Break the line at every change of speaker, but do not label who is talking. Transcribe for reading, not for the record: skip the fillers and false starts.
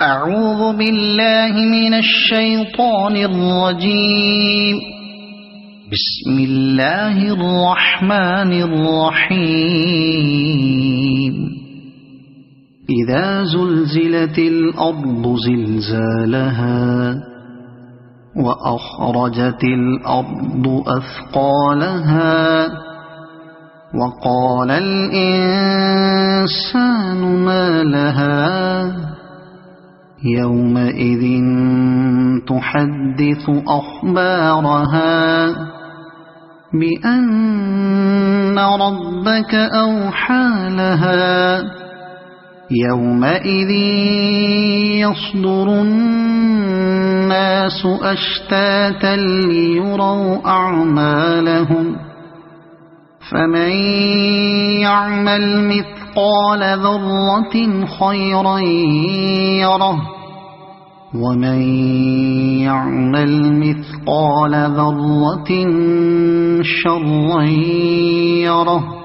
أعوذ بالله من الشيطان الرجيم. بسم الله الرحمن الرحيم. إذا زلزلت الأرض زلزالها وأخرجت الأرض أثقالها وقال الإنسان ما لها يومئذ تحدث أخبارها بأن ربك أوحى لها يومئذ يصدر الناس أشتاتا ليروا أعمالهم فمن يعمل مثقال ذرة خيرا يره ومن يعمل مثقال ذرة شرا يره.